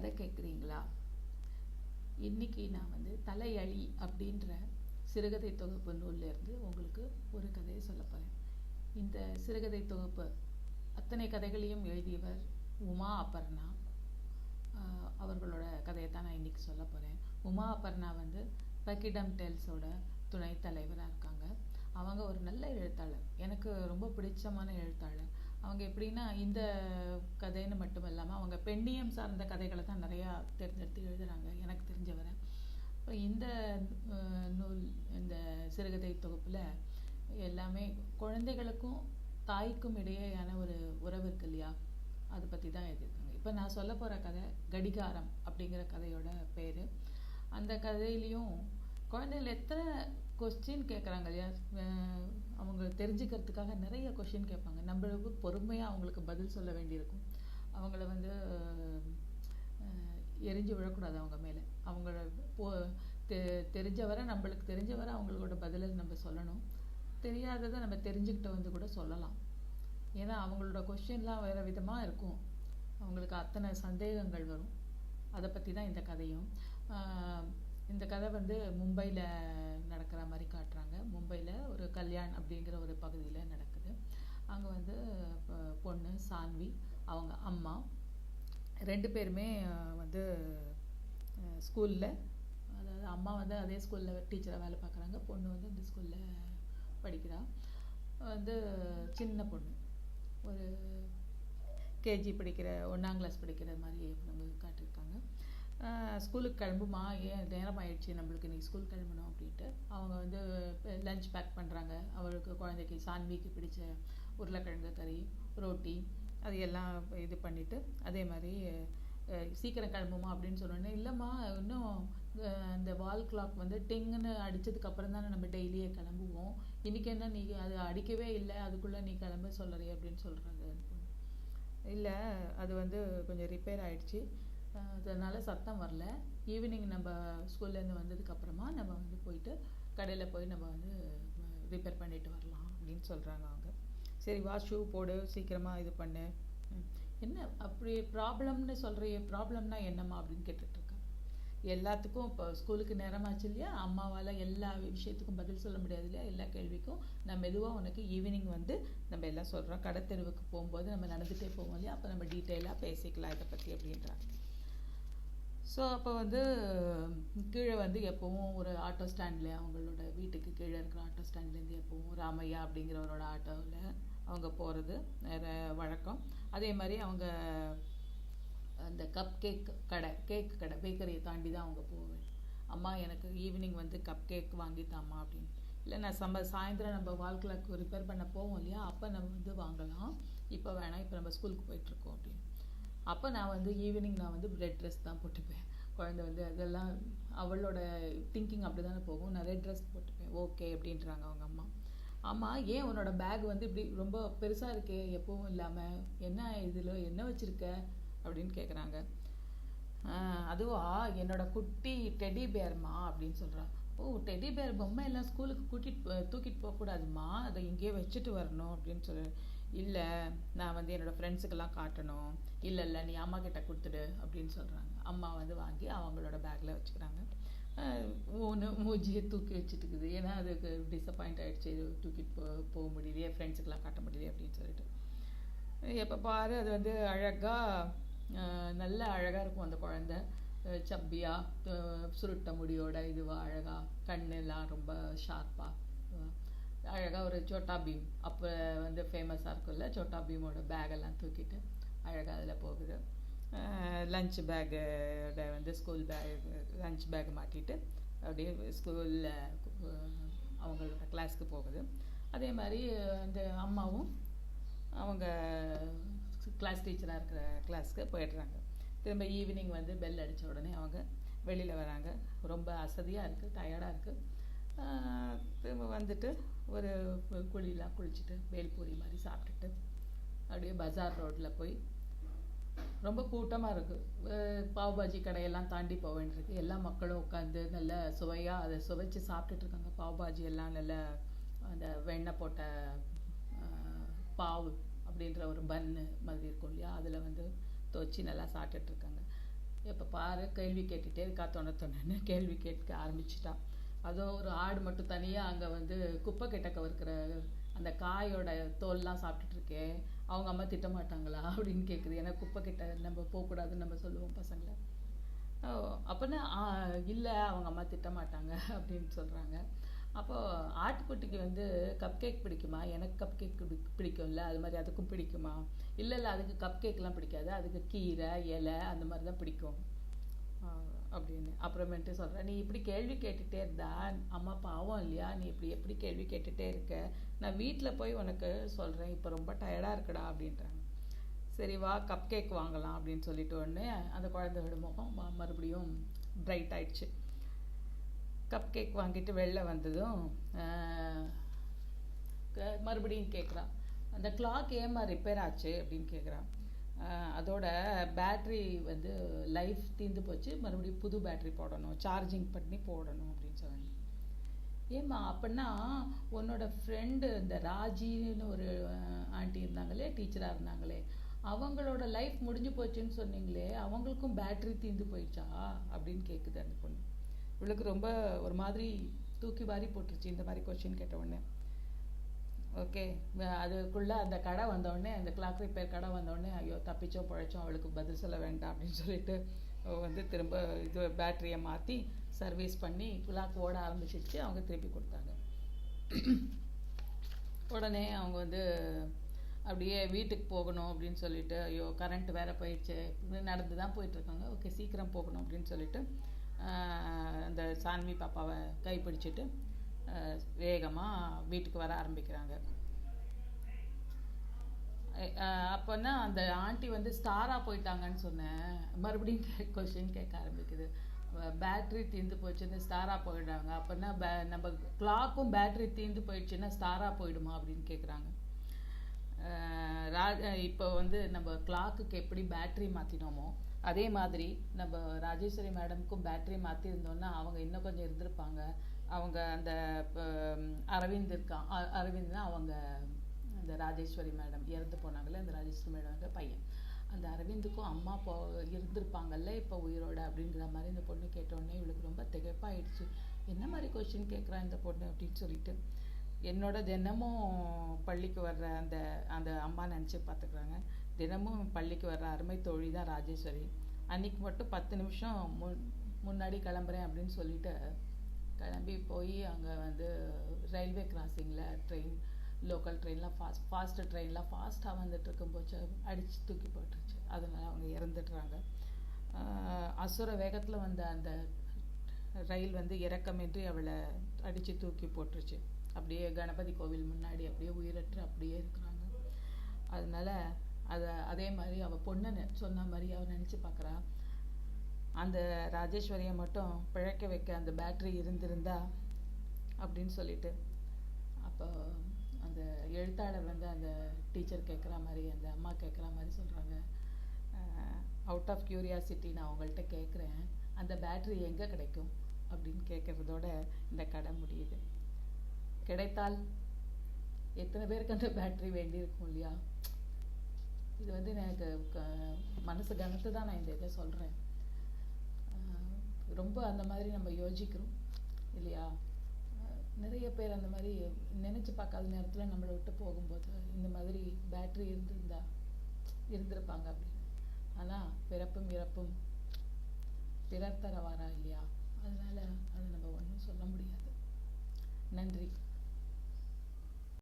கதை கேட்குறீங்களா? இன்னைக்கு நான் வந்து தலையழி அப்படின்ற சிறுகதை தொகுப்பு நூல்லேருந்து உங்களுக்கு ஒரு கதையை சொல்ல போகிறேன். இந்த சிறுகதை தொகுப்பு அத்தனை கதைகளையும் எழுதியவர் உமா அபர்ணா. அவர்களோட கதையை தான் நான் இன்றைக்கி சொல்ல போகிறேன். உமா அபர்ணா வந்து பக்கிடம் டெல்ஸோட துணைத் தலைவராக இருக்காங்க. அவங்க ஒரு நல்ல எழுத்தாளர், எனக்கு ரொம்ப பிடிச்சமான எழுத்தாளர். அவங்க எப்படின்னா இந்த கதைன்னு மட்டும் இல்லாமல் அவங்க பெண்ணியம் சார்ந்த கதைகளை தான் நிறையா தேர்ந்தெடுத்து எழுதுகிறாங்க எனக்கு தெரிஞ்சவரை. இப்போ இந்த நூல், இந்த சிறுகதை தொகுப்பில் எல்லாமே குழந்தைகளுக்கும் தாய்க்கும் இடையேயான ஒரு உறவு இருக்கு இல்லையா, அதை பற்றி தான் எழுதியிருக்காங்க. இப்போ நான் சொல்ல போகிற கதை கடிகாரம் அப்படிங்கிற கதையோட பேர். அந்த கதையிலையும் குழந்தைகள் எத்தனை கொஸ்டின் கேட்குறாங்க இல்லையா, அவங்க தெரிஞ்சுக்கிறதுக்காக நிறைய கொஸ்டின் கேட்பாங்க. நம்மளுக்கு பொறுமையாக அவங்களுக்கு பதில் சொல்ல வேண்டியிருக்கும். அவங்கள வந்து எரிஞ்சு விழக்கூடாது அவங்க மேலே. அவங்கள தெரிஞ்சவரை, நம்மளுக்கு தெரிஞ்சவரை அவங்களோட பதிலை நம்ம சொல்லணும். தெரியாததை நம்ம தெரிஞ்சுக்கிட்ட வந்து கூட சொல்லலாம். ஏன்னா அவங்களோட கொஸ்டின்லாம் வேறு விதமாக இருக்கும், அவங்களுக்கு அத்தனை சந்தேகங்கள் வரும். அதை பற்றி தான் இந்த கதையும். இந்த கதை வந்து மும்பையில் நடக்கிற மாதிரி காட்டுறாங்க. மும்பையில் ஒரு கல்யாண் அப்படிங்கிற ஒரு பகுதியில் நடக்குது. அங்கே வந்து பொண்ணு சான்வி, அவங்க அம்மா ரெண்டு பேருமே வந்து ஸ்கூலில், அதாவது அம்மா வந்து அதே ஸ்கூலில் டீச்சராக வேலை பார்க்குறாங்க, பொண்ணு வந்து இந்த ஸ்கூலில் படிக்கிறா. வந்து சின்ன பொண்ணு, ஒரு கேஜி படிக்கிற, 1ஆம் கிளாஸ் படிக்கிற மாதிரி நம்ம காட்டியிருக்காங்க. ஸ்கூலுக்கு கிளம்புமா, ஏன் நேரம் ஆயிடுச்சு, நம்மளுக்கு இன்றைக்கி ஸ்கூல் கிளம்பணும் அப்படின்ட்டு அவங்க வந்து லஞ்ச் பேக் பண்ணுறாங்க. அவளுக்கு குழந்தைக்கு சான்விக்கு பிடிச்ச உருளைக்கிழங்கு கறி, ரோட்டி, அது எல்லாம் இது பண்ணிவிட்டு, அதே மாதிரி சீக்கிரம் கிளம்புமா அப்படின்னு சொன்னோன்னே, இல்லைம்மா இன்னும் அந்த வால் கிளாக் வந்து டிங்குன்னு அடித்ததுக்கப்புறம் தானே நம்ம டெய்லியே கிளம்புவோம், இன்றைக்கி என்ன நீ அது அடிக்கவே இல்லை, அதுக்குள்ளே நீ கிளம்ப சொல்கிறீ அப்படின்னு சொல்கிறாங்க. இல்லை, அது வந்து கொஞ்சம் ரிப்பேர் ஆகிடுச்சு, அதனால் சத்தம் வரல, ஈவினிங் நம்ம ஸ்கூல்லேருந்து வந்ததுக்கப்புறமா நம்ம வந்து போயிட்டு கடையில் போய் நம்ம வந்து ரிப்பேர் பண்ணிட்டு வரலாம் அப்படின்னு சொல்கிறாங்க அவங்க. சரி வா, ஷூ போடு, சீக்கிரமாக இது பண்ணு. என்ன அப்படி ப்ராப்ளம்னு சொல்கிறிய, ப்ராப்ளம்னா என்னம்மா அப்படின்னு கேட்டுட்ருக்கேன். எல்லாத்துக்கும் இப்போ ஸ்கூலுக்கு நேரமாச்சு இல்லையா, அம்மாவால் எல்லா விஷயத்துக்கும் பதில் சொல்ல முடியாது இல்லையா, எல்லா கேள்விக்கும் நான் மெதுவாக உனக்கு ஈவினிங் வந்து நம்ம எல்லாம் சொல்கிறோம், கடத்தெருவுக்கு போகும்போது நம்ம நடந்துகிட்டே போவோம் இல்லையா, அப்போ நம்ம டீட்டெயிலாக பேசிக்கலாம் இதை பற்றி அப்படின்றாங்க. ஸோ அப்போ வந்து கீழே வந்து எப்போவும் ஒரு ஆட்டோ ஸ்டாண்டில், அவங்களோட வீட்டுக்கு கீழே இருக்கிற ஆட்டோ ஸ்டாண்ட்லேருந்து எப்போவும் ராமையா அப்படிங்கிறவரோட ஆட்டோவில் அவங்க போகிறது வேறு வழக்கம். அதே மாதிரி அவங்க அந்த கப் கேக் கடை, கேக் கடை, பேக்கரியை தாண்டி தான் அவங்க போவேன். அம்மா எனக்கு ஈவினிங் வந்து கப் கேக் வாங்கித்தாம்மா அப்படின்னு. இல்லை நான் சாயந்தரம் நம்ம வால் கிளாக் ரிப்பேர் பண்ண போவோம் இல்லையா, அப்போ நம்ம வந்து வாங்கலாம், இப்போ வேணாம், இப்போ நம்ம ஸ்கூலுக்கு போயிட்டுருக்கோம் அப்படின்னு. அப்போ நான் வந்து ஈவினிங் நான் வந்து ரெட் ட்ரெஸ் தான் போட்டுப்பேன். குழந்தை வந்து அதெல்லாம் அவளோட திங்கிங் அப்படி தானே போகும், நான் ரெட் ட்ரெஸ் போட்டுப்பேன். ஓகே அப்படின்றாங்க அவங்க அம்மா. ஆமாம், ஏன் உன்னோட பேக் வந்து இப்படி ரொம்ப பெருசாக இருக்கே எப்பவும் இல்லாமல், என்ன இதில் என்ன வச்சுருக்க அப்படின்னு கேட்குறாங்க. அதுவா என்னோட குட்டி டெடி பேர்மா அப்படின்னு சொல்கிறா. ஓ, டெடி பேர் பொம்மை எல்லாம் ஸ்கூலுக்கு தூக்கிட்டு போகக்கூடாதுமா, அதை இங்கேயே வச்சுட்டு வரணும் அப்படின்னு சொல்லு. இல்லை, நான் வந்து என்னோடய ஃப்ரெண்ட்ஸுக்கெல்லாம் காட்டணும். இல்லை நீ அம்மா கிட்ட கொடுத்துடு அப்படின்னு சொல்கிறாங்க. அம்மா வந்து வாங்கி அவங்களோட பேக்கில் வச்சுக்கிறாங்க. ஒன்று மூஞ்சியை தூக்கி வச்சுட்டு இருக்குது, ஏன்னா அதுக்கு டிசப்பாயிண்ட் ஆகிடுச்சு, தூக்கிட்டு போக முடியலையே, ஃப்ரெண்ட்ஸுக்கெல்லாம் காட்ட முடியலையே அப்படின்னு சொல்லிட்டு. எப்போ பாரு அது வந்து அழகாக, நல்ல அழகாக இருக்கும் அந்த குழந்தை, சப்பியாக, சுருட்ட முடியோட இதுவாக அழகாக, கண்ணெல்லாம் ரொம்ப ஷார்ப்பாக அழகாக ஒரு சோட்டா பீம், அப்போ வந்து ஃபேமஸாக இருக்கும்ல, சோட்டா பீமோட பேக்கெல்லாம் தூக்கிட்டு அழகாக அதில் போகுது. லஞ்ச் பேக்கோட வந்து ஸ்கூல் பேக், லஞ்ச் பேக் மாட்டிட்டு அப்படியே ஸ்கூலில் அவங்களோட கிளாஸ்க்கு போகுது. அதே மாதிரி அந்த அம்மாவும் அவங்க கிளாஸ் டீச்சராக இருக்கிற கிளாஸ்க்கு போயிடுறாங்க. திரும்ப ஈவினிங் வந்து பெல் அடித்த உடனே அவங்க வெளியில் வராங்க. ரொம்ப அசதியாக இருக்குது, டயர்டாக இருக்குது. திரும்ப வந்துட்டு ஒரு குழிலாம் குளிச்சுட்டு பேல்பூரி மாதிரி சாப்பிட்டுட்டு அப்படியே பஜார் ரோட்டில் போய், ரொம்ப கூட்டமாக இருக்குது, பாவ் பாஜி கடையெல்லாம் தாண்டி போக வேண்டியிருக்கு. எல்லா மக்களும் உட்காந்து நல்ல சுவையாக அதை சுவைச்சு சாப்பிட்டுட்ருக்காங்க. பாவ் பாஜி எல்லாம் நல்ல அந்த வெண்ணெய் போட்ட பாவு அப்படின்ற ஒரு பன்னு மாதிரி இருக்கும் இல்லையா, அதில் வந்து துவச்சி நல்லா சாப்பிட்டுட்ருக்காங்க. எப்போ பாரு கேள்வி கேட்டுகிட்டே இருக்கா, தொணன்னு கேள்வி கேட்க ஆரம்பிச்சிட்டா. அதோ ஒரு ஆடு மட்டும் தனியாக அங்கே வந்து குப்பை கிட்டக்க இருக்கிற அந்த காயோட தோல்லாம் சாப்பிட்டுட்டு இருக்கே, அவங்க அம்மா திட்ட மாட்டாங்களா அப்படின்னு கேட்குது. ஏன்னா குப்பை கிட்ட நம்ம போகக்கூடாதுன்னு நம்ம சொல்லுவோம் பசங்களை. அப்போனா இல்லை அவங்க அம்மா திட்ட மாட்டாங்க அப்படின்னு சொல்கிறாங்க. அப்போது ஆட்டுக்குட்டிக்கு வந்து கப் கேக் பிடிக்குமா? எனக்கு கப் கேக் பிடிக்கும்ல, அது மாதிரி அதுக்கும் பிடிக்குமா? இல்லை இல்லை, அதுக்கு கப் கேக்லாம் பிடிக்காது, அதுக்கு கீரை இலை அந்த மாதிரி தான் பிடிக்கும் அப்படின்னு. அப்புறமேட்டு சொல்கிறேன், நீ இப்படி கேள்வி கேட்டுகிட்டே இருந்தா அம்மா பாவம் இல்லையா, நீ இப்படி எப்படி கேள்வி கேட்டுகிட்டே இருக்க, நான் வீட்டில் போய் உனக்கு சொல்கிறேன், இப்போ ரொம்ப டயர்டாக இருக்குடா அப்படின்றாங்க. சரி வா கப் கேக் வாங்கலாம் அப்படின்னு சொல்லிட்டு உடனே அந்த குழந்தையோட முகம் மறுபடியும் பிரைட் ஆயிடுச்சு. கப் கேக் வாங்கிட்டு வெளில வந்ததும் மறுபடியும் கேட்குறான், அந்த கிளாக் ஏமா ரிப்பேர் ஆச்சு அப்படின்னு கேட்குறான். அதோட பேட்ரி வந்து லைஃப் தீர்ந்து போச்சு, மறுபடியும் புது பேட்ரி போடணும், சார்ஜிங் பண்ணி போடணும் அப்படின்னு சொன்னாங்க. ஏம்மா அப்படின்னா உன்னோட ஃப்ரெண்டு இந்த ராஜின்னு ஒரு ஆண்டி இருந்தாங்களே, டீச்சராக இருந்தாங்களே, அவங்களோட லைஃப் முடிஞ்சு போச்சுன்னு சொன்னீங்களே, அவங்களுக்கும் பேட்ரி தீர்ந்து போயிடுச்சா அப்படின்னு கேட்குது அந்த பொண்ணு. இவளுக்கு ரொம்ப ஒரு மாதிரி தூக்கி வாரி போட்டுருச்சு இந்த மாதிரி கொஸ்டின் கேட்ட உடனே. ஓகே, அதுக்குள்ளே அந்த கடை வந்தோடனே, அந்த கிளாக் ரிப்பேர் கடை வந்தோடனே, ஐயோ தப்பிச்சோம் பழைச்சோம், அவளுக்கு பதில் சொல்ல வேண்டாம் அப்படின்னு சொல்லிட்டு வந்து திரும்ப இது பேட்டரியை மாற்றி சர்வீஸ் பண்ணி கிளாக் ஓட ஆரம்பிச்சிச்சு. அவங்க திருப்பி கொடுத்தாங்க. உடனே அவங்க வந்து அப்படியே வீட்டுக்கு போகணும் அப்படின்னு சொல்லிட்டு, ஐயோ கரண்ட் வேறு போயிடுச்சு, நடந்து தான் போயிட்டுருக்காங்க, ஓகே சீக்கிரம் போகணும் அப்படின்னு சொல்லிட்டு அந்த சான்வி பாப்பாவை கைப்பிடிச்சிட்டு வேகமாக வீட்டுக்கு வர ஆரம்பிக்கிறாங்க. அப்போன்னா அந்த ஆண்டி வந்து ஸ்டாராக போயிட்டாங்கன்னு சொன்னேன், மறுபடியும் கொஸ்டின் கேட்க ஆரம்பிக்குது. பேட்ரி தீர்ந்து போச்சுன்னு ஸ்டாராக போயிடுறாங்க, அப்போன்னா நம்ம கிளாக்கும் பேட்ரி தீர்ந்து போயிடுச்சுன்னா ஸ்டாராக போயிடுமா அப்படின்னு கேட்குறாங்க. இப்போ வந்து நம்ம கிளாக்குக்கு எப்படி பேட்ரி மாற்றினோமோ அதே மாதிரி நம்ம ராஜேஸ்வரி மேடமுக்கும் பேட்ரி மாற்றிருந்தோன்னா அவங்க இன்னும் கொஞ்சம் இருந்திருப்பாங்க. அவங்க அந்த அரவிந்த் இருக்கான், அரவிந்த்னா அவங்க அந்த ராஜேஸ்வரி மேடம் இறந்து போனாங்களே, அந்த ராஜேஸ்வரி மேடம்ன்ற பையன், அந்த அரவிந்துக்கும் அம்மா இருந்திருப்பாங்கல்ல இப்போ உயிரோட அப்படிங்கிற மாதிரி இந்த பொண்ணு கேட்டோடனே இவளுக்கு ரொம்ப திகைப்பாயிடுச்சு. என்ன மாதிரி கொஸ்டின் கேட்குறா இந்த பொண்ணு அப்படின்னு சொல்லிட்டு. என்னோட தினமும் பள்ளிக்கு வர்ற அந்த அந்த அம்மா நினச்சி பார்த்துக்குறாங்க. தினமும் பள்ளிக்கு வர்ற அருமை தோழி தான் ராஜேஸ்வரி. அன்றைக்கி மட்டும் 10 நிமிஷம் முன்னாடி கிளம்புறேன் அப்படின்னு சொல்லிட்டு கிளம்பி போய் அங்கே வந்து ரயில்வே கிராசிங்கில் ட்ரெயின், லோக்கல் ட்ரெயின்லாம் ஃபாஸ்ட்டு ட்ரெயின்லாம் ஃபாஸ்ட்டாக வந்துட்டு இருக்கும்போது அடித்து தூக்கி போட்டுருச்சு. அதனால் அவங்க இறந்துடுறாங்க. அசுர வேகத்தில் வந்த அந்த ரயில் வந்து இறக்கமின்றி அவளை அடித்து தூக்கி போட்டுருச்சு. அப்படியே கணபதி கோவில் முன்னாடி அப்படியே உயிரற்று அப்படியே இருக்கிறாங்க. அதனால் அதே மாதிரி அவள் பொண்ணு சொன்ன மாதிரி அவள் நினச்சி பார்க்குறா, அந்த ராஜேஸ்வரியை மட்டும் பிழைக்க வைக்க அந்த பேட்ரி இருந்திருந்தா அப்படின்னு சொல்லிட்டு. அப்போ அந்த எழுத்தாளர் வந்து அந்த டீச்சர் கேட்குற மாதிரி, அந்த அம்மா கேட்குற மாதிரி சொல்கிறாங்க, அவுட் ஆஃப் க்யூரியாசிட்டி நான் அவங்கள்ட்ட கேட்குறேன், அந்த பேட்ரி எங்கே கிடைக்கும் அப்படின்னு கேட்குறதோட இந்த கதை முடியுது. கிடைத்தால் எத்தனை பேருக்கு அந்த பேட்ரி வேண்டியிருக்கும் இல்லையா? இது வந்து எனக்கு மனசு கனத்து தான் நான் இந்த இதை சொல்கிறேன். ரொம்ப அந்த மாதிரி நம்ம யோசிக்கிறோம் இல்லையா? நிறைய பேர் அந்த மாதிரி நினச்சி பார்க்காத நேரத்தில் நம்மளை விட்டு போகும்போது இந்த மாதிரி பேட்ரி இருந்திருப்பாங்க அப்படின்னு. ஆனால் பிறப்பும் இறப்பும் பிறர் தர வாரா இல்லையா? அதனால் அதை நம்ம ஒன்றும் சொல்ல முடியாது. நன்றி.